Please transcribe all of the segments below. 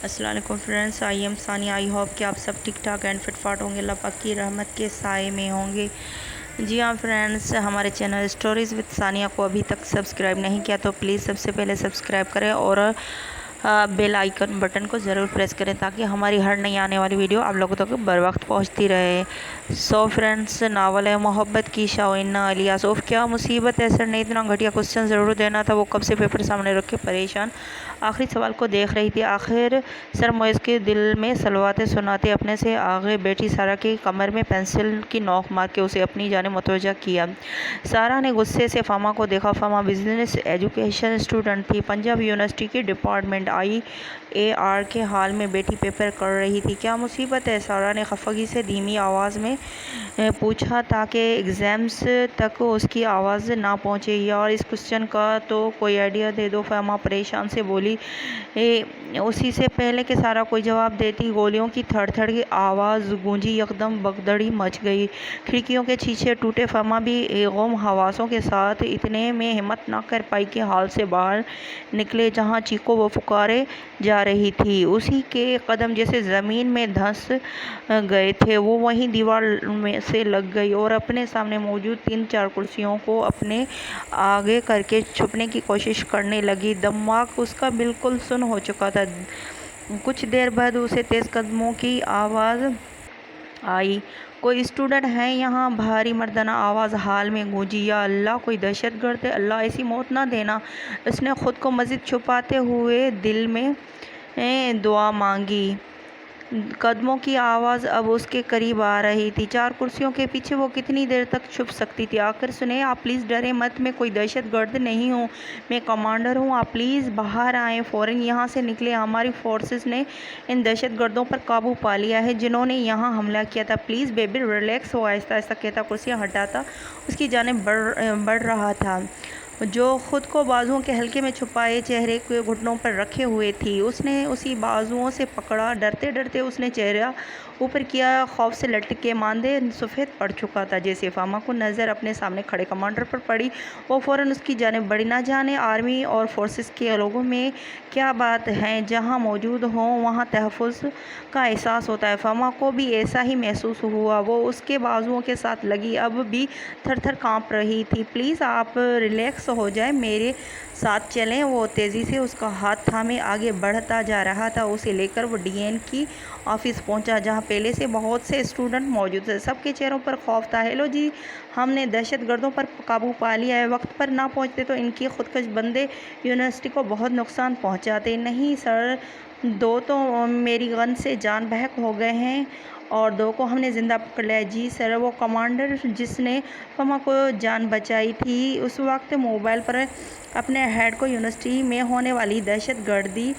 السلام علیکم friends, I am Sania. I hope کہ آپ سب ٹھیک ٹھاک اینڈ فٹ فاٹ ہوں گے، اللہ پاک کی رحمت کے سائے میں ہوں گے۔ جی ہاں فرینڈس، ہمارے چینل اسٹوریز وتھ ثانیہ کو ابھی تک سبسکرائب نہیں کیا تو پلیز سب سے پہلے سبسکرائب کریں اور بیل آئیکن بٹن کو ضرور پریس کریں تاکہ ہماری ہر نئی آنے والی ویڈیو آپ لوگوں تک بر وقت پہنچتی رہے۔ سو فرینڈس، ناول ہے محبت کی شاہین الیاس۔ اوف کیا مصیبت ہے سر نے اتنا گھٹیا کوسچن ضرور دینا تھا، وہ کب سے پیپر سامنے رکھ کے پریشان آخری سوال کو دیکھ رہی تھی۔ آخر سر معز کے دل میں سلواتے سناتے اپنے سے آگے بیٹھی سارا کی کمر میں پینسل کی نوک مار کے اسے اپنی جانب متوجہ کیا۔ سارا نے غصے سے فاما کو دیکھا۔ فاما بزنس ایجوکیشن اسٹوڈنٹ تھی، پنجاب یونیورسٹی کے ڈپارٹمنٹ IAR کے ہال میں بیٹھی پیپر کر رہی تھی۔ کیا مصیبت ہے؟ سارا نے خفگی سے دھیمی آواز میں پوچھا تاکہ ایگزامس تک اس کی آواز نہ پہنچے۔ یار اس کوسچن کا تو کوئی آئیڈیا دے دو، فاما پریشان سے بولی۔ اسی سے پہلے کہ سارا کوئی جواب دیتی، گولیوں کی تھڑ تھڑ کی آواز گونجی، یکدم بگدڑی مچ گئی، کھڑکیوں کے شیشے ٹوٹے۔ فاما بھی گم حواسوں کے ساتھ اتنے میں ہمت نہ کر پائی کہ ہال سے باہر نکلے جہاں چیخو وہ پکارے جا رہی تھی۔ اسی کے قدم جیسے زمین میں دھنس گئے تھے، وہ وہیں دیوار میں سے لگ گئی اور اپنے سامنے موجود 3-4 کرسیوں کو اپنے آگے کر کے چھپنے کی کوشش کرنے لگی۔ دماغ اس کا بالکل سن ہو چکا تھا۔ کچھ دیر بعد اسے تیز قدموں کی آواز آئی۔ کوئی اسٹوڈنٹ ہے یہاں؟ بھاری مردانہ آواز ہال میں گونجی۔ یا اللہ، کوئی دہشت گرد ہے، اللہ ایسی موت نہ دینا۔ اس نے خود کو مزید چھپاتے ہوئے دل میں دعا مانگی۔ قدموں کی آواز اب اس کے قریب آ رہی تھی۔ 4 کرسیوں کے پیچھے وہ کتنی دیر تک چھپ سکتی تھی؟ آخر سنے، آپ پلیز ڈریں مت، میں کوئی دہشت گرد نہیں ہوں، میں کمانڈر ہوں، آپ پلیز باہر آئیں، فوراً یہاں سے نکلیں۔ ہماری فورسز نے ان دہشت گردوں پر قابو پا لیا ہے جنہوں نے یہاں حملہ کیا تھا۔ پلیز بیبی ریلیکس ہو، آہستہ آہستہ کہتا کرسیاں ہٹاتا اس کی جانب بڑھ رہا تھا، جو خود کو بازوؤں کے حلقے میں چھپائے چہرے کے گھٹنوں پر رکھے ہوئے تھی۔ اس نے اسی بازوؤں سے پکڑا۔ ڈرتے ڈرتے اس نے چہرہ اوپر کیا، خوف سے لٹکے ماندے سفید پڑ چکا تھا۔ جیسے فاما کو نظر اپنے سامنے کھڑے کمانڈر پر پڑی، وہ فوراً اس کی جانب بڑھی۔ نہ جانے آرمی اور فورسز کے لوگوں میں کیا بات ہے، جہاں موجود ہوں وہاں تحفظ کا احساس ہوتا ہے۔ فاما کو بھی ایسا ہی محسوس ہوا۔ وہ اس کے بازوؤں کے ساتھ لگی، اب بھی تھر تھر کانپ رہی تھی۔ پلیز آپ ریلیکس ہو جائیں، میرے ساتھ چلیں۔ وہ تیزی سے اس کا ہاتھ تھامے آگے بڑھتا جا رہا تھا۔ اسے لے کر وہ DN کی آفس پہنچا جہاں پہلے سے بہت سے اسٹوڈنٹ موجود تھے۔ سب کے چہروں پر خوف تھا۔ ہیلو جی، ہم نے دہشت گردوں پر قابو پا لیا ہے۔ وقت پر نہ پہنچتے تو ان کی خودکش بندے یونیورسٹی کو بہت نقصان پہنچاتے۔ نہیں سر، 2 تو میری گن سے جان بحق ہو گئے ہیں اور 2 کو ہم نے زندہ پکڑ لیا ہے۔ جی سر، وہ کمانڈر جس نے فاما کو جان بچائی تھی اس وقت موبائل پر اپنے ہیڈ کو یونیورسٹی میں ہونے والی دہشت گردی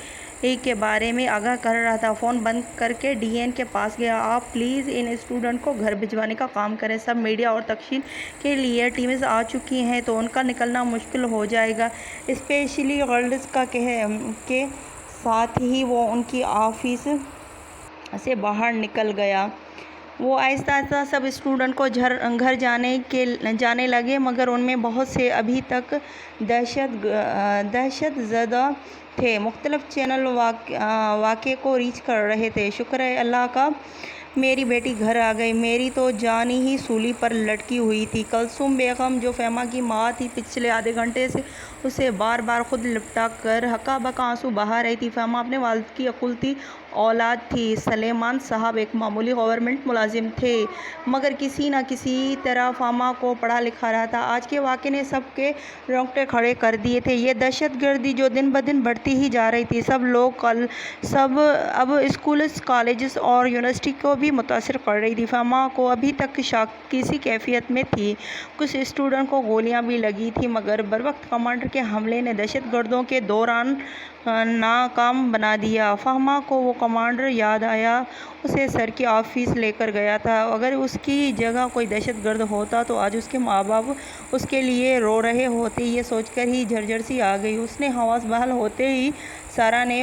کے بارے میں آگاہ کر رہا تھا۔ فون بند کر کے DN کے پاس گیا۔ آپ پلیز ان اسٹوڈنٹ کو گھر بھجوانے کا کام کریں۔ سب میڈیا اور تکشین کے لیے ٹیمز آ چکی ہیں تو ان کا نکلنا مشکل ہو جائے گا، اسپیشلی گرلز کا کے ساتھ ہی وہ ان کی آفس سے باہر نکل گیا۔ وہ آہستہ آہستہ سب اسٹوڈنٹ کو گھر جانے لگے، مگر ان میں بہت سے ابھی تک دہشت زدہ تھے، مختلف چینل واقعے کو ریچ کر رہے تھے۔ شکر ہے اللہ کا میری بیٹی گھر آ گئی، میری تو جان ہی سولی پر لٹکی ہوئی تھی۔ کلثوم بیگم جو فاما کی ماں تھی، پچھلے آدھے گھنٹے سے اسے بار بار خود لپٹا کر ہکا بکا آنسو بہا رہی تھی۔ فاما اپنے والد کی اکلوتی اولاد تھی۔ سلیمان صاحب ایک معمولی گورنمنٹ ملازم تھے، مگر کسی نہ کسی طرح فاما کو پڑھا لکھا رہا تھا۔ آج کے واقعے نے سب کے رونگٹے کھڑے کر دیے تھے۔ یہ دہشت گردی جو دن بدن بڑھتی ہی جا رہی تھی، سب اب اسکولز، کالجز اور یونیورسٹی کو بھی متاثر کر رہی تھی۔ فاما کو ابھی تک شاک کی سی کیفیت میں تھی۔ کچھ اسٹوڈنٹ کو گولیاں بھی لگی تھیں، مگر بروقت کمانڈر کے حملے نے دہشت گردوں کے دوران ناکام بنا دیا۔ فاما کو وہ کمانڈر یاد آیا، اسے سر کی آفس لے کر گیا تھا۔ اگر اس کی جگہ کوئی دہشت گرد ہوتا تو آج اس کے ماں باپ اس کے لیے رو رہے ہوتے۔ یہ سوچ کر ہی جھرجھر سی آ گئی۔ اس نے حواس بحال ہوتے ہی سارا نے